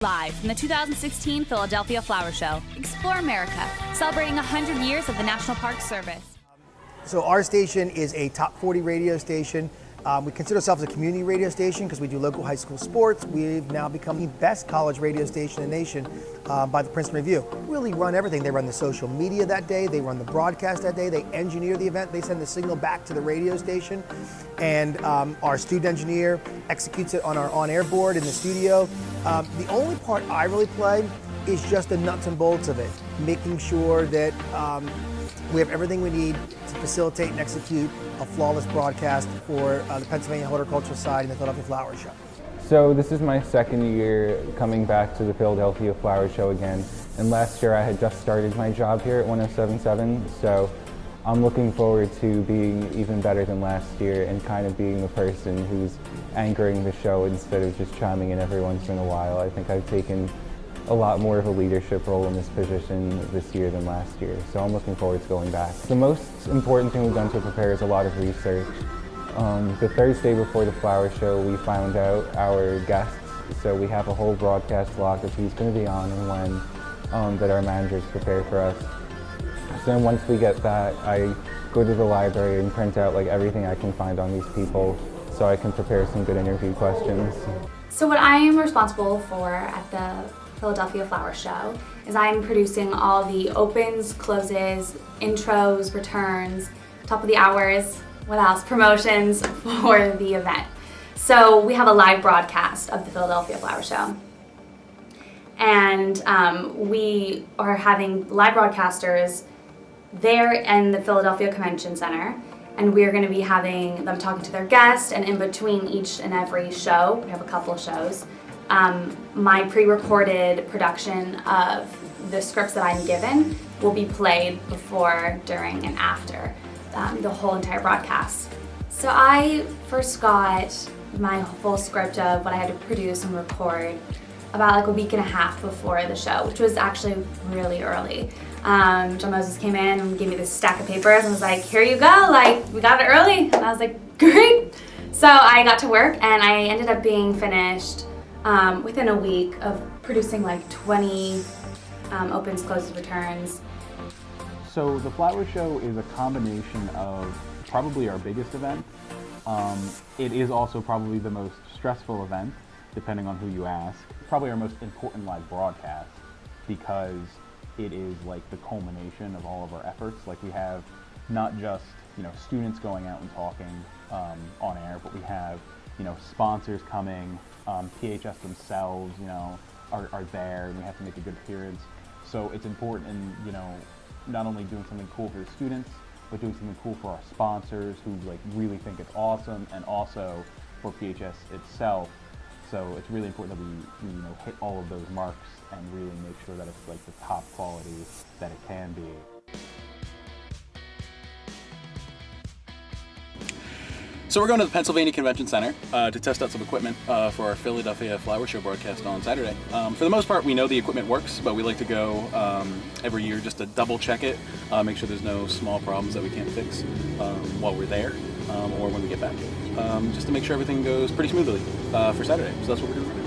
Live from the 2016 Philadelphia Flower Show, Explore America, celebrating 100 years of the National Park Service. So our station is a top 40 radio station. We consider ourselves a community radio station because we do local high school sports. We've now become the best college radio station in the nation by the Princeton Review. Really run everything. They run the social media that day. They run the broadcast that day. They engineer the event. They send the signal back to the radio station. And our student engineer executes it on our on-air board in the studio. The only part I really play is just the nuts and bolts of it, making sure that we have everything we need to facilitate and execute a flawless broadcast for the Pennsylvania Horticultural Society and the Philadelphia Flower Show. So this is my second year coming back to the Philadelphia Flower Show again, and last year I had just started my job here at 107.7, so I'm looking forward to being even better than last year and kind of being the person who's anchoring the show instead of just chiming in every once in a while. I think I've taken a lot more of a leadership role in this position this year than last year, so I'm looking forward to going back. The most important thing we've done to prepare is a lot of research. The Thursday before the flower show, we found out our guests, so we have a whole broadcast log of who's going to be on and when that our managers prepare for us. So then once we get that, I go to the library and print out like everything I can find on these people so I can prepare some good interview questions. So what I am responsible for at the Philadelphia Flower Show is I'm producing all the opens, closes, intros, returns, top of the hours, what else, promotions for the event. So we have a live broadcast of the Philadelphia Flower Show. And we are having live broadcasters there in the Philadelphia Convention Center, and we're going to be having them talking to their guests, and in between each and every show, we have a couple of shows, my pre-recorded production of the scripts that I'm given will be played before, during, and after the whole entire broadcast. So I first got my full script of what I had to produce and record about like a week and a half before the show, which was actually really early. John Moses came in and gave me this stack of papers and was like, here you go, like, we got it early. And I was like, great. So I got to work and I ended up being finished within a week of producing like 20 opens, closes, returns. So the Flower Show is a combination of probably our biggest event. It is also probably the most stressful event, depending on who you ask. Probably our most important live broadcast because it is like the culmination of all of our efforts. Like we have not just, students going out and talking on air, but we have, sponsors coming, PHS themselves, are there, and we have to make a good appearance. So it's important in, not only doing something cool for the students, but doing something cool for our sponsors who like really think it's awesome, and also for PHS itself. So it's really important that we hit all of those marks and really make sure that it's like the top quality that it can be. So we're going to the Pennsylvania Convention Center to test out some equipment for our Philadelphia Flower Show broadcast on Saturday. For the most part, we know the equipment works, but we like to go every year just to double check it, make sure there's no small problems that we can't fix while we're there or when we get back, just to make sure everything goes pretty smoothly for Saturday. So that's what we're doing right now.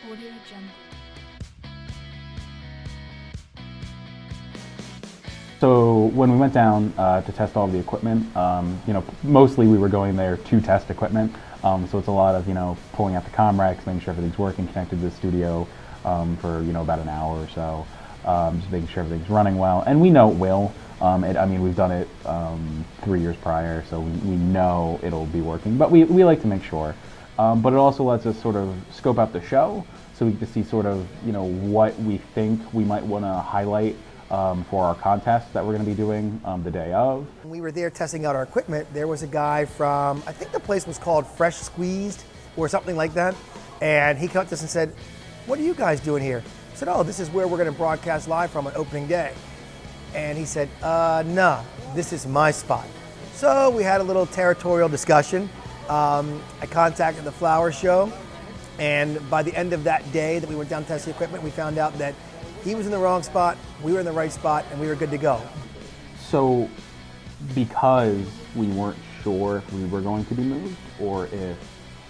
Audio Jungle. So when we went down to test all of the equipment, mostly we were going there to test equipment. So it's a lot of, pulling out the Comrex, making sure everything's working, connected to the studio for, about an hour or so, just making sure everything's running well. And we know it will. We've done it 3 years prior, so we know it'll be working. But we like to make sure. But it also lets us sort of scope out the show so we can see sort of, what we think we might want to highlight for our contest that we're going to be doing the day of. When we were there testing out our equipment, there was a guy from, I think the place was called Fresh Squeezed or something like that. And he came up to us and said, what are you guys doing here? I said, oh, this is where we're going to broadcast live from on opening day. And he said, no, this is my spot. So we had a little territorial discussion. I contacted the Flower Show And by the end of that day that we went down to test the equipment, we found out that he was in the wrong spot, we were in the right spot, and we were good to go. So, because we weren't sure if we were going to be moved or if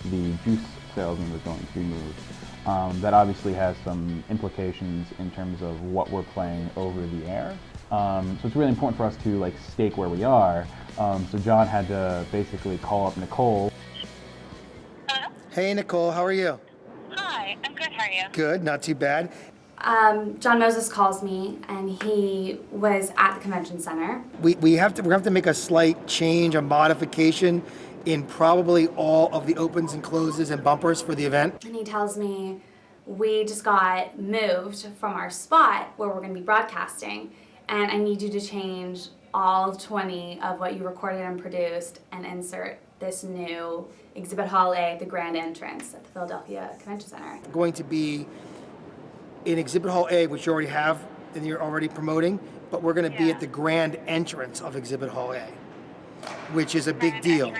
the juice salesman was going to be moved, that obviously has some implications in terms of what we're playing over the air. So it's really important for us to like stake where we are. So John had to basically call up Nicole. Hello? Hey Nicole, how are you? Hi, I'm good. How are you? Good, not too bad. John Moses calls me, and he was at the convention center. We have to make a slight change, a modification in probably all of the opens and closes and bumpers for the event. And he tells me, we just got moved from our spot where we're going to be broadcasting, and I need you to change all 20 of what you recorded and produced and insert this new Exhibit Hall A, the grand entrance at the Philadelphia Convention Center. Going to be in Exhibit Hall A, which you already have and you're already promoting, but we're going to be at the grand entrance of Exhibit Hall A, which is a big deal.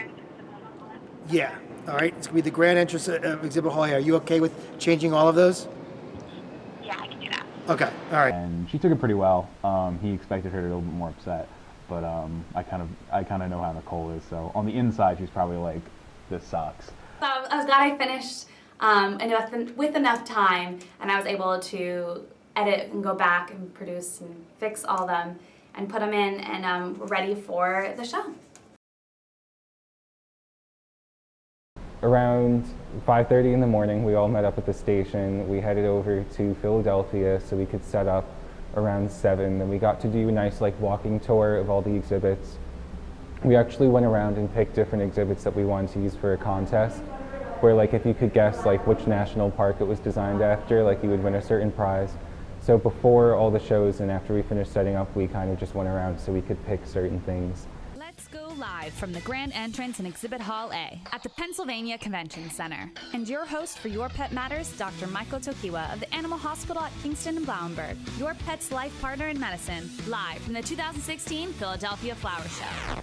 Yeah, all right, it's going to be the grand entrance of Exhibit Hall A. Are you okay with changing all of those? Yeah, I can do that. Okay, all right. And she took it pretty well. He expected her to be a little bit more upset, but I kind of know how Nicole is. So on the inside, she's probably like, "This sucks." So I was glad I finished with enough time, and I was able to edit and go back and produce and fix all of them and put them in, and we're ready for the show. Around 5:30 in the morning, we all met up at the station. We headed over to Philadelphia so we could set up around 7. Then we got to do a nice like walking tour of all the exhibits. We actually went around and picked different exhibits that we wanted to use for a contest, where like if you could guess like which national park it was designed after, like you would win a certain prize. So before all the shows and after we finished setting up, we kind of just went around so we could pick certain things. Let's go live from the grand entrance in Exhibit Hall A at the Pennsylvania Convention Center. And your host for Your Pet Matters, Dr. Michael Tokiwa of the Animal Hospital at Kingston and Blauenberg, your pet's life partner in medicine, live from the 2016 Philadelphia Flower Show.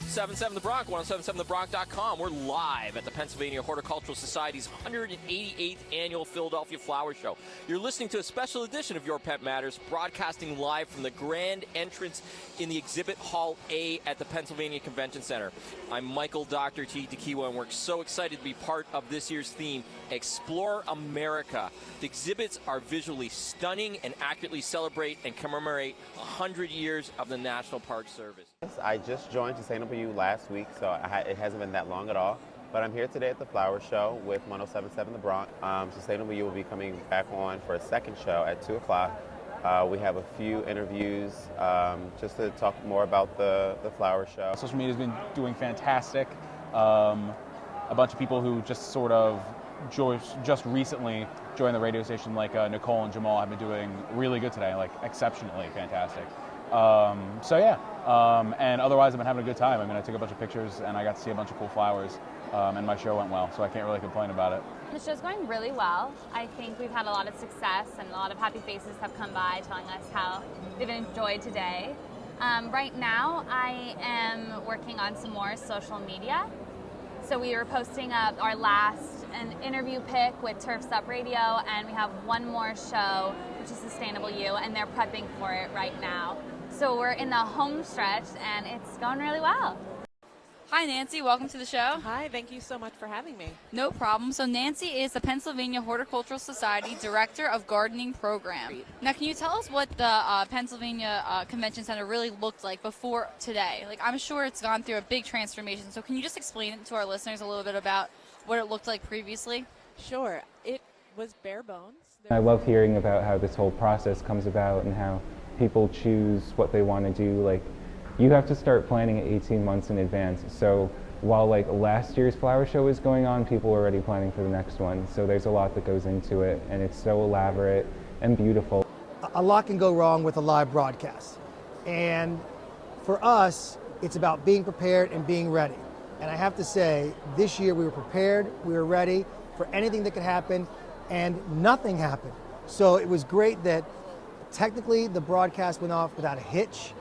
107.7 The Bronx, 1077thebronx.com. We're live at the Pennsylvania Horticultural Society's 188th Annual Philadelphia Flower Show. You're listening to a special edition of Your Pet Matters, broadcasting live from the grand entrance in the Exhibit Hall A at the Pennsylvania Convention Center. I'm Michael Dr. T. Tokiwa, and we're so excited to be part of this year's theme, Explore America. The exhibits are visually stunning and accurately celebrate and commemorate 100 years of the National Park Service. I just joined Sustainable last week, so it hasn't been that long at all. But I'm here today at the Flower Show with 1077 The Bronx. Sustainable will be coming back on for a second show at 2 o'clock. We have a few interviews just to talk more about the Flower Show. Social media has been doing fantastic. A bunch of people who just sort of just recently joined the radio station, like Nicole and Jamal, have been doing really good today, like exceptionally fantastic. And otherwise I've been having a good time. I mean, I took a bunch of pictures and I got to see a bunch of cool flowers, and my show went well, so I can't really complain about it. The show's going really well. I think we've had a lot of success, and a lot of happy faces have come by telling us how they've enjoyed today. Right now, I am working on some more social media. So we were posting up our last interview pick with Turf's Up Radio, and we have one more show, which is Sustainable You, and they're prepping for it right now. So we're in the home stretch, and it's going really well. Hi, Nancy. Welcome to the show. Hi. Thank you so much for having me. No problem. So Nancy is the Pennsylvania Horticultural Society Director of Gardening Program. Now, can you tell us what the Pennsylvania Convention Center really looked like before today? Like, I'm sure it's gone through a big transformation. So can you just explain it to our listeners a little bit about what it looked like previously? Sure. It was bare bones. I love hearing about how this whole process comes about and how people choose what they want to do. Like, you have to start planning 18 months in advance. So while like last year's flower show is going on, people are already planning for the next one. So there's a lot that goes into it, and it's so elaborate and beautiful. A lot can go wrong with a live broadcast. And for us, it's about being prepared and being ready. And I have to say, this year we were prepared, we were ready for anything that could happen, and nothing happened. So it was great that technically the broadcast went off without a hitch,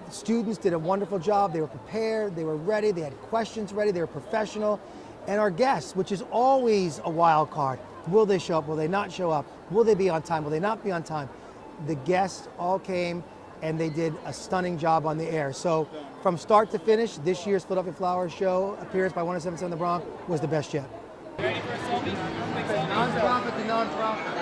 Students did a wonderful job. They were prepared, they were ready, they had questions ready, they were professional. And our guests, which is always a wild card. Will they show up? Will they not show up? Will they be on time? Will they not be on time? The guests all came and they did a stunning job on the air. So from start to finish, this year's Philadelphia Flowers Show appearance by 107.7 The Bronx was the best yet. Ready for a selfie? Non-profit to non-profit.